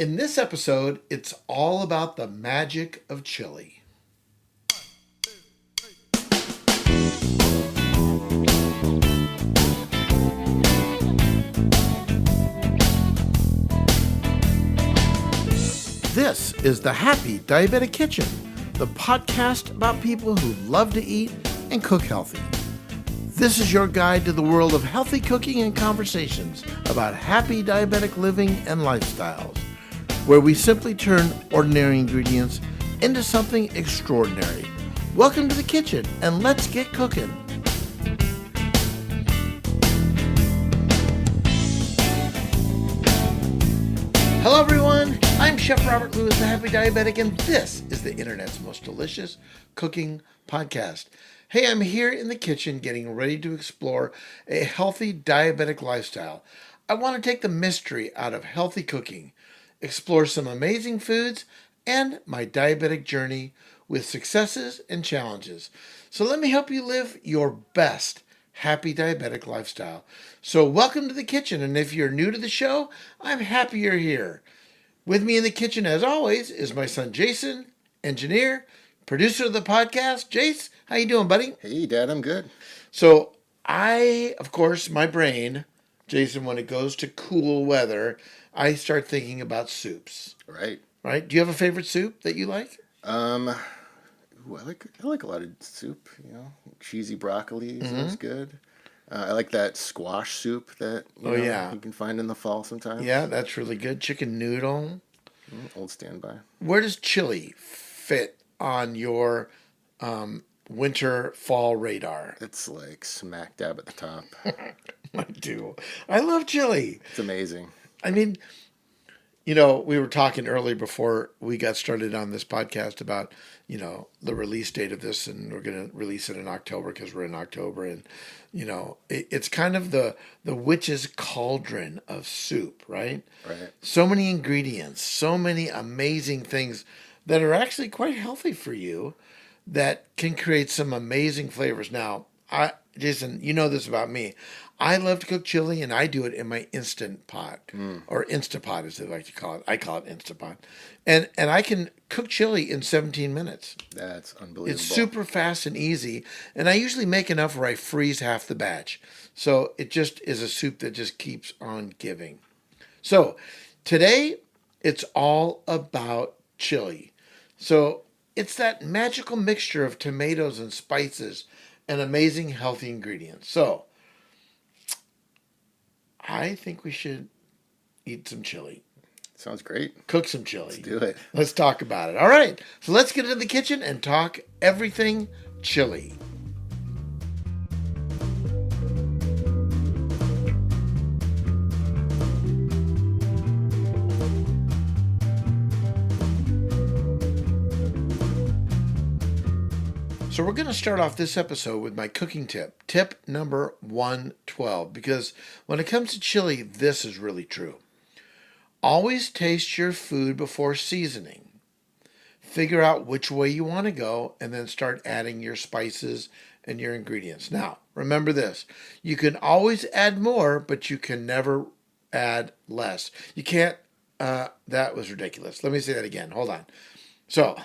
In this episode, it's all about the magic of chili. This is the Happy Diabetic Kitchen, the podcast about people who love to eat and cook healthy. This is your guide to the world of healthy cooking and conversations about happy diabetic living and lifestyles, where we simply turn ordinary ingredients into something extraordinary. Welcome to the kitchen, and let's get cooking. Hello everyone, I'm Chef Robert Lewis, the Happy Diabetic, and this is the internet's most delicious cooking podcast. Hey, I'm here in the kitchen getting ready to explore a healthy diabetic lifestyle. I want to take the mystery out of healthy cooking, explore some amazing foods, and my diabetic journey with successes and challenges. So let me help you live your best happy diabetic lifestyle. So welcome to the kitchen, and if you're new to the show, I'm happy you're here. With me in the kitchen, as always, is my son Jason, engineer, producer of the podcast. Jace, how you doing, buddy? Hey, Dad, I'm good. So of course, my brain, Jason, when it goes to cool weather, I start thinking about soups. Right. Right? Do you have a favorite soup that you like? I like a lot of soup. Cheesy broccoli is good. I like that squash soup that you can find in the fall sometimes. Yeah, that's really good. Chicken noodle. Old standby. Where does chili fit on your winter fall radar? It's like smack dab at the top. I do. I love chili. It's amazing. I mean, we were talking earlier before we got started on this podcast about, the release date of this, and we're going to release it in October because we're in October. And, it's kind of the witch's cauldron of soup, right? Right. So many ingredients, so many amazing things that are actually quite healthy for you that can create some amazing flavors. Now, Jason, you know this about me. I love to cook chili, and I do it in my Instant Pot, or Instapot as they like to call it. I call it Instapot. And I can cook chili in 17 minutes. That's unbelievable. It's super fast and easy, and I usually make enough where I freeze half the batch. So it just is a soup that just keeps on giving. So today, it's all about chili. So it's that magical mixture of tomatoes and spices and amazing healthy ingredients. So I think we should eat some chili. Sounds great. Cook some chili. Let's do it. Let's talk about it. All right. So let's get into the kitchen and talk everything chili. So we're going to start off this episode with my cooking tip. Tip number 112, because when it comes to chili, this is really true. Always taste your food before seasoning. Figure out which way you want to go, and then start adding your spices and your ingredients. Now, remember this. You can always add more, but you can never add less. You can't, that was ridiculous. Let me say that again. Hold on. So,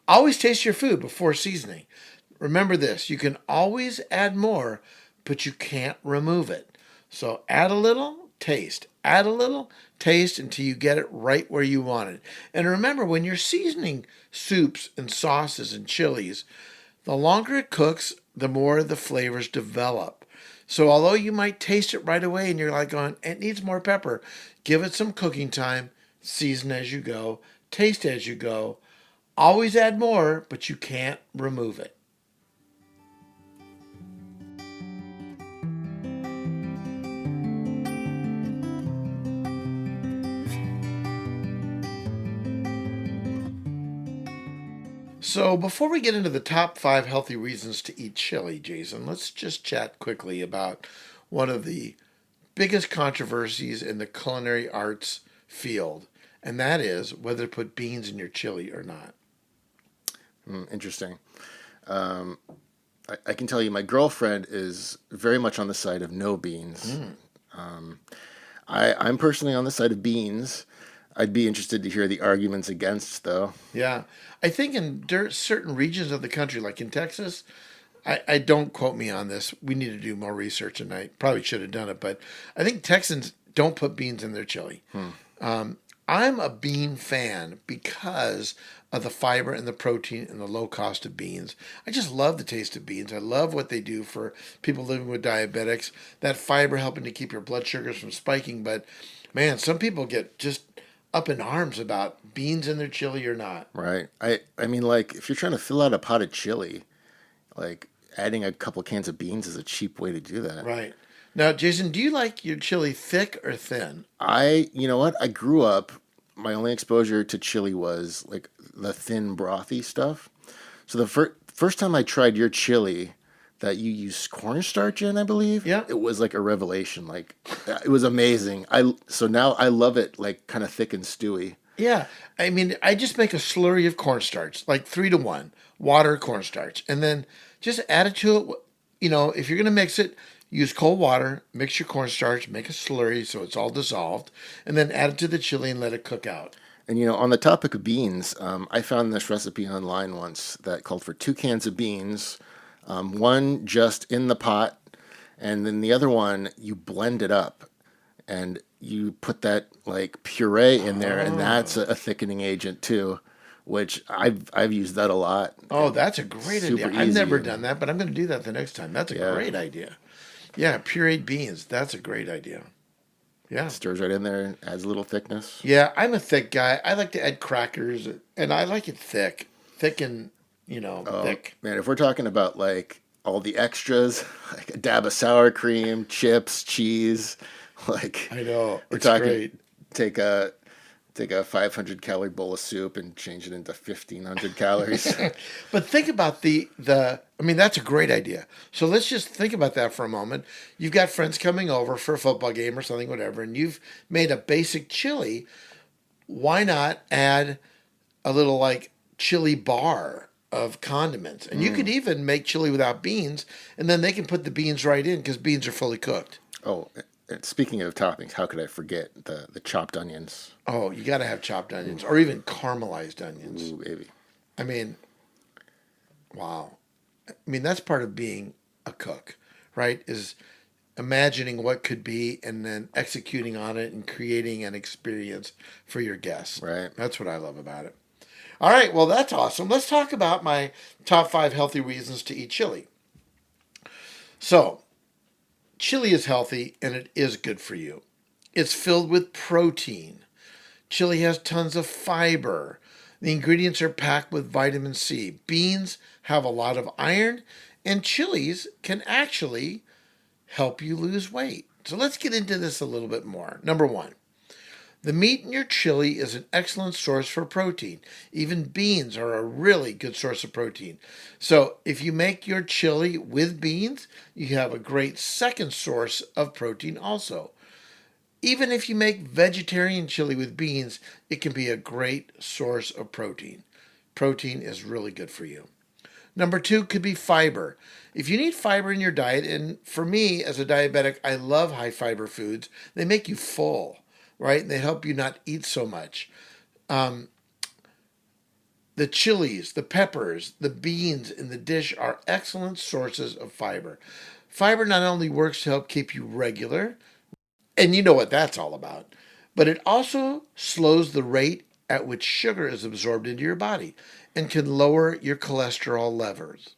always taste your food before seasoning. Remember this, you can always add more, but you can't remove it. So add a little, taste. Add a little, taste until you get it right where you want it. And remember, when you're seasoning soups and sauces and chilies, the longer it cooks, the more the flavors develop. So although you might taste it right away and you're like going, it needs more pepper, give it some cooking time, season as you go, taste as you go. Always add more, but you can't remove it. So before we get into the top 5 healthy reasons to eat chili, Jason, let's just chat quickly about one of the biggest controversies in the culinary arts field, and that is whether to put beans in your chili or not. Interesting. I can tell you my girlfriend is very much on the side of no beans. I'm personally on the side of beans. I'd be interested to hear the arguments against, though. Yeah. I think in certain regions of the country, like in Texas, I don't quote me on this. We need to do more research, and I probably should have done it. But I think Texans don't put beans in their chili. Um, I'm a bean fan because of the fiber and the protein and the low cost of beans. I just love the taste of beans. I love what they do for people living with diabetics. That fiber helping to keep your blood sugars from spiking. But man, some people get just up in arms about beans in their chili or not. Right. I mean, like, if you're trying to fill out a pot of chili, like, adding a couple cans of beans is a cheap way to do that. Right. Now, Jason, do you like your chili thick or thin? You know what? I grew up, my only exposure to chili was like the thin brothy stuff. So the first time I tried your chili that you use cornstarch in, I believe, Yeah. it was like a revelation. Like, it was amazing. So now I love it, like, kind of thick and stewy. Yeah. I mean, I just make a slurry of cornstarch, like 3-to-1, water, cornstarch, and then just add it to it. You know, if you're going to mix it, use cold water, mix your cornstarch, make a slurry so it's all dissolved, and then add it to the chili and let it cook out. And on the topic of beans, I found this recipe online once that called for 2 cans of beans, one just in the pot, and then the other one you blend it up, and you put that like puree in there, and that's a thickening agent too, which I've used that a lot. Oh, that's a great idea. Super I've never easy. done that, but I'm going to do that the next time. That's a Yeah. great idea. Yeah, pureed beans. That's a great idea. Yeah. Stirs right in there, adds a little thickness. Yeah, I'm a thick guy. I like to add crackers, and I like it thick. Thick and, thick. Man, if we're talking about like all the extras, like a dab of sour cream, chips, cheese, like I know. we're It's talking great. take a 500-calorie bowl of soup and change it into 1,500 calories. But think about I mean, that's a great idea. So let's just think about that for a moment. You've got friends coming over for a football game or something, whatever, and you've made a basic chili. Why not add a little like chili bar of condiments? And you could even make chili without beans, and then they can put the beans right in because beans are fully cooked. Oh, and speaking of toppings, how could I forget the chopped onions? Oh, you got to have chopped onions or even caramelized onions. Ooh, baby. I mean, wow. I mean, that's part of being a cook, right? Is imagining what could be and then executing on it and creating an experience for your guests. Right. That's what I love about it. All right, well, that's awesome. Let's talk about my top 5 healthy reasons to eat chili. So, chili is healthy and it is good for you. It's filled with protein. Chili has tons of fiber. The ingredients are packed with vitamin C. Beans have a lot of iron, and chilies can actually help you lose weight. So let's get into this a little bit more. Number 1, the meat in your chili is an excellent source for protein. Even beans are a really good source of protein. So if you make your chili with beans, you have a great second source of protein also. Even if you make vegetarian chili with beans, it can be a great source of protein. Protein is really good for you. Number 2 could be fiber. If you need fiber in your diet, and for me as a diabetic, I love high fiber foods. They make you full, right? They help you not eat so much. The chilies, the peppers, the beans in the dish are excellent sources of fiber. Fiber not only works to help keep you regular, and you know what that's all about, but it also slows the rate at which sugar is absorbed into your body and can lower your cholesterol levels.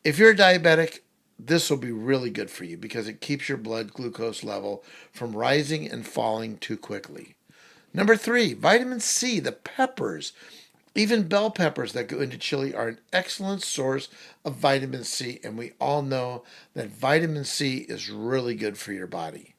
If you're a diabetic, this will be really good for you because it keeps your blood glucose level from rising and falling too quickly. Number 3, vitamin C, the peppers. Even bell peppers that go into chili are an excellent source of vitamin C, and we all know that vitamin C is really good for your body.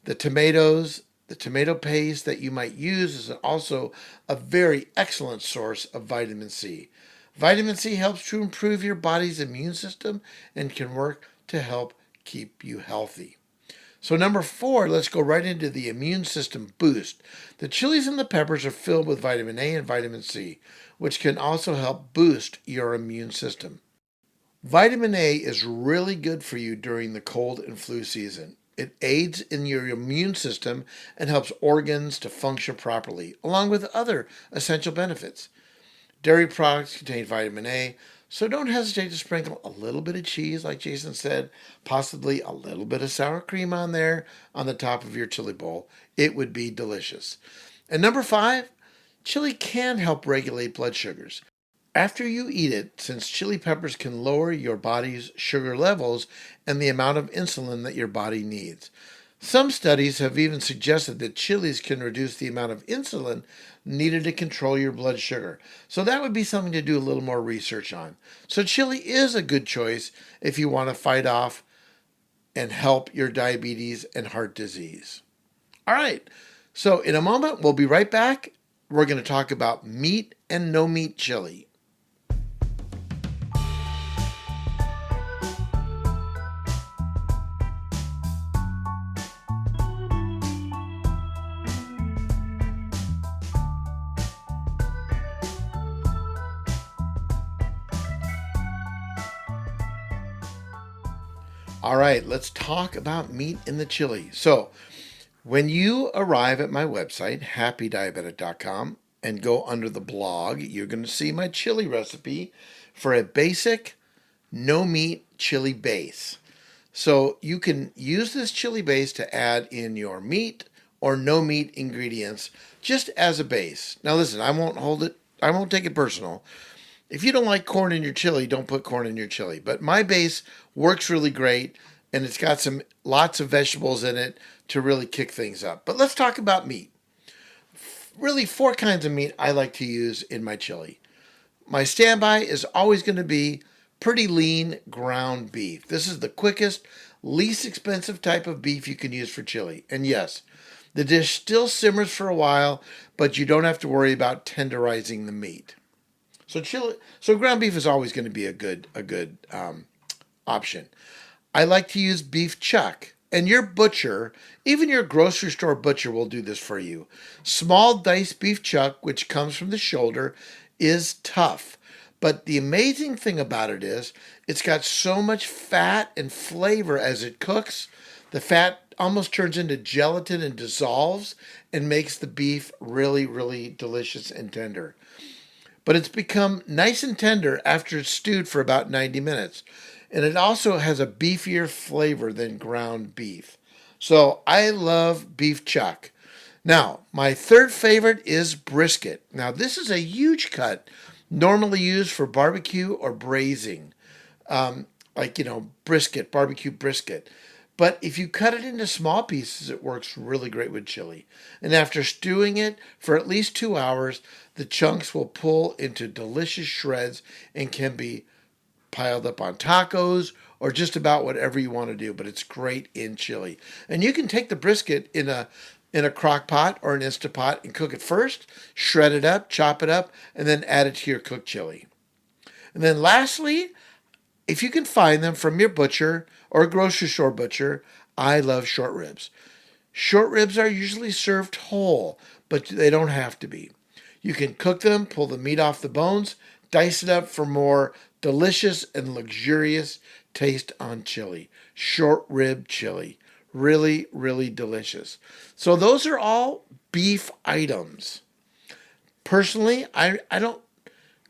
The tomatoes, the tomato paste that you might use is also a very excellent source of vitamin C. Vitamin C helps to improve your body's immune system and can work to help keep you healthy. So number 4, let's go right into the immune system boost. The chilies and the peppers are filled with vitamin A and vitamin C, which can also help boost your immune system. Vitamin A is really good for you during the cold and flu season. It aids in your immune system and helps organs to function properly, along with other essential benefits. Dairy products contain vitamin A, so don't hesitate to sprinkle a little bit of cheese, like Jason said, possibly a little bit of sour cream on there on the top of your chili bowl. It would be delicious. And number 5, chili can help regulate blood sugars. After you eat it, since chili peppers can lower your body's sugar levels and the amount of insulin that your body needs. Some studies have even suggested that chilies can reduce the amount of insulin needed to control your blood sugar. So that would be something to do a little more research on. So chili is a good choice if you want to fight off and help your diabetes and heart disease. All right. So in a moment, we'll be right back. We're going to talk about meat and no meat chili. All right, let's talk about meat in the chili. So, when you arrive at my website, happydiabetic.com, and go under the blog, you're going to see my chili recipe for a basic no meat chili base. So, you can use this chili base to add in your meat or no meat ingredients just as a base. Now, listen, I won't take it personal. If you don't like corn in your chili, don't put corn in your chili. But my base works really great, and it's got lots of vegetables in it to really kick things up. But let's talk about meat. Really, 4 kinds of meat I like to use in my chili. My standby is always going to be pretty lean ground beef. This is the quickest, least expensive type of beef you can use for chili. And yes, the dish still simmers for a while, but you don't have to worry about tenderizing the meat. So ground beef is always going to be a good option. I like to use beef chuck, and your butcher, even your grocery store butcher, will do this for you. Small diced beef chuck, which comes from the shoulder, is tough. But the amazing thing about it is it's got so much fat and flavor as it cooks. The fat almost turns into gelatin and dissolves and makes the beef really, really delicious and tender. But it's become nice and tender after it's stewed for about 90 minutes. And it also has a beefier flavor than ground beef. So I love beef chuck. Now, my third favorite is brisket. Now, this is a huge cut, normally used for barbecue or braising, brisket, barbecue brisket. But if you cut it into small pieces, it works really great with chili. And after stewing it for at least 2 hours, the chunks will pull into delicious shreds and can be piled up on tacos or just about whatever you want to do. But it's great in chili. And you can take the brisket in a crock pot or an Instant Pot and cook it first, shred it up, chop it up, and then add it to your cooked chili. And then lastly, if you can find them from your butcher or a grocery store butcher, I love short ribs. Short ribs are usually served whole, but they don't have to be. You can cook them, pull the meat off the bones, dice it up for more delicious and luxurious taste on chili. Short rib chili. Really, really delicious. So those are all beef items. Personally, I don't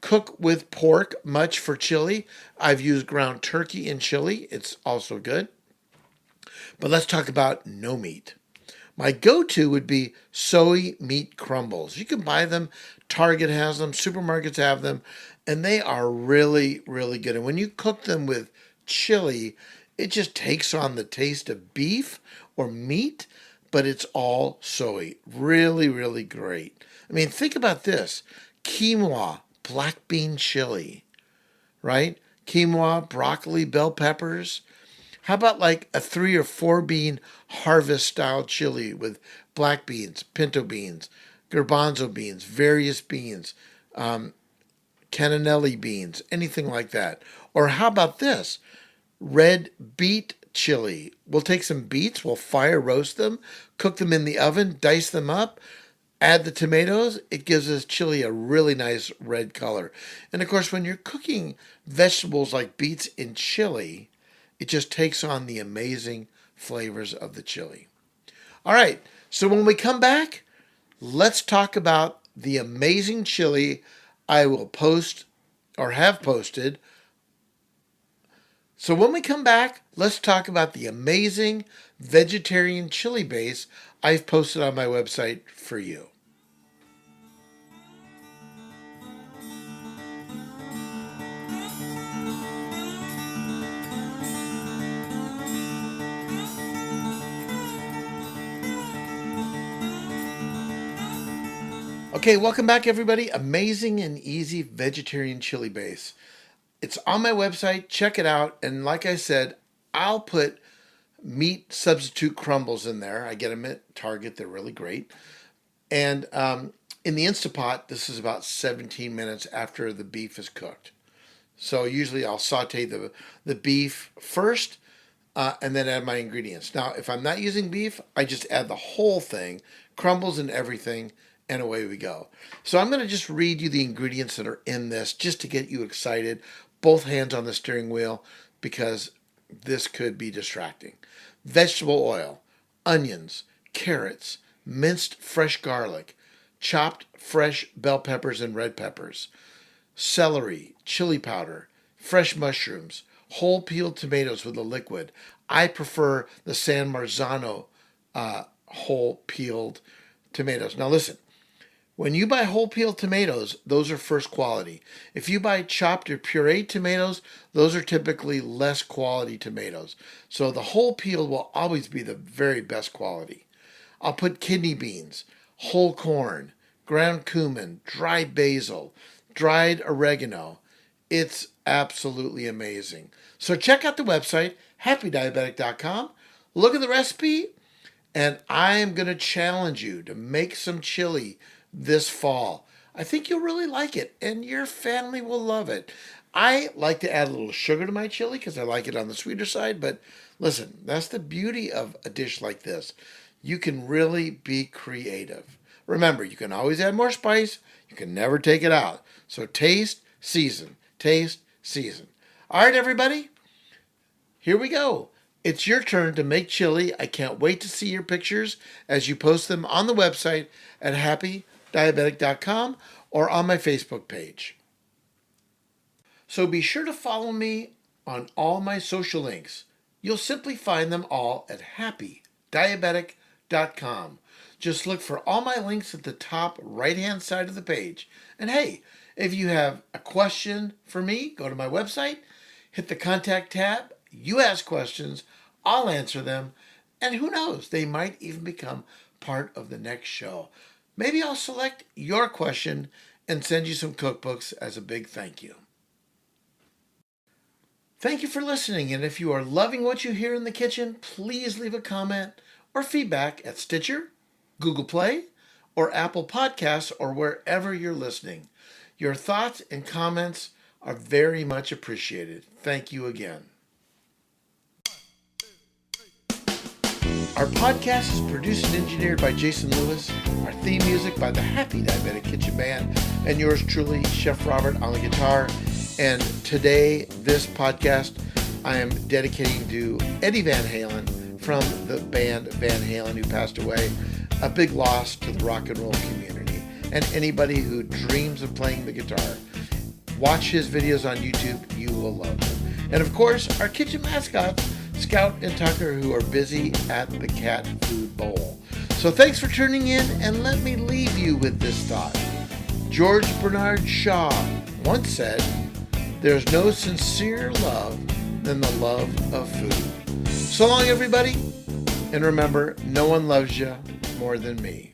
cook with pork much for chili. I've used ground turkey in chili. It's also good. But let's talk about no meat. My go-to would be soy meat crumbles. You can buy them. Target has them. Supermarkets have them. And they are really, really good. And when you cook them with chili, it just takes on the taste of beef or meat, but it's all soy. Really, really great. I mean, think about this. Quinoa, black bean chili, right? Quinoa, broccoli, bell peppers. How about like a 3 or 4 bean harvest style chili with black beans, pinto beans, garbanzo beans, various beans, cannellini beans, anything like that? Or how about this? Red beet chili. We'll take some beets, we'll fire roast them, cook them in the oven, dice them up, add the tomatoes. It gives this chili a really nice red color. And of course, when you're cooking vegetables like beets in chili, it just takes on the amazing flavors of the chili. All right, so when we come back, let's talk about the amazing chili I will post or have posted. So when we come back, let's talk about the amazing vegetarian chili base I've posted on my website for you. Okay, welcome back, everybody. Amazing and easy vegetarian chili base. It's on my website. Check it out. And like I said, I'll put meat substitute crumbles in there. I get them at Target. They're really great. And in the Instapot, this is about 17 minutes after the beef is cooked. So usually I'll saute the beef first and then add my ingredients. Now, if I'm not using beef, I just add the whole thing, crumbles and everything, and away we go. So I'm going to just read you the ingredients that are in this just to get you excited. Both hands on the steering wheel because this could be distracting. Vegetable oil, onions, carrots, minced fresh garlic, chopped fresh bell peppers and red peppers, celery, chili powder, fresh mushrooms, whole peeled tomatoes with a liquid. I prefer the San Marzano whole peeled tomatoes. Now listen, when you buy whole peeled tomatoes, those are first quality. If you buy chopped or pureed tomatoes, those are typically less quality tomatoes. So the whole peeled will always be the very best quality. I'll put kidney beans, whole corn, ground cumin, dried basil, dried oregano. It's absolutely amazing. So check out the website, happydiabetic.com. Look at the recipe, and I am going to challenge you to make some chili this fall. I think you'll really like it, and your family will love it. I like to add a little sugar to my chili because I like it on the sweeter side, but listen, that's the beauty of a dish like this. You can really be creative. Remember, you can always add more spice. You can never take it out. So taste, season. Taste, season. All right, everybody, here we go. It's your turn to make chili. I can't wait to see your pictures as you post them on the website at happydiabetic.com or on my Facebook page. So be sure to follow me on all my social links. You'll simply find them all at happydiabetic.com. Just look for all my links at the top right-hand side of the page. And hey, if you have a question for me, go to my website, hit the contact tab, you ask questions, I'll answer them, and who knows, they might even become part of the next show. Maybe I'll select your question and send you some cookbooks as a big thank you. Thank you for listening, and if you are loving what you hear in the kitchen, please leave a comment or feedback at Stitcher, Google Play, or Apple Podcasts, or wherever you're listening. Your thoughts and comments are very much appreciated. Thank you again. Our podcast is produced and engineered by Jason Lewis. Our theme music by the Happy Diabetic Kitchen Band, and yours truly, Chef Robert, on the guitar. And today, this podcast, I am dedicating to Eddie Van Halen from the band Van Halen, who passed away. A big loss to the rock and roll community and anybody who dreams of playing the guitar. Watch his videos on YouTube. You will love them. And of course, our kitchen mascots, Scout and Tucker, who are busy at the cat food bowl. So thanks for tuning in, and let me leave you with this thought. George Bernard Shaw once said, "There's no sincere love than the love of food." So long, everybody, and remember, no one loves you more than me.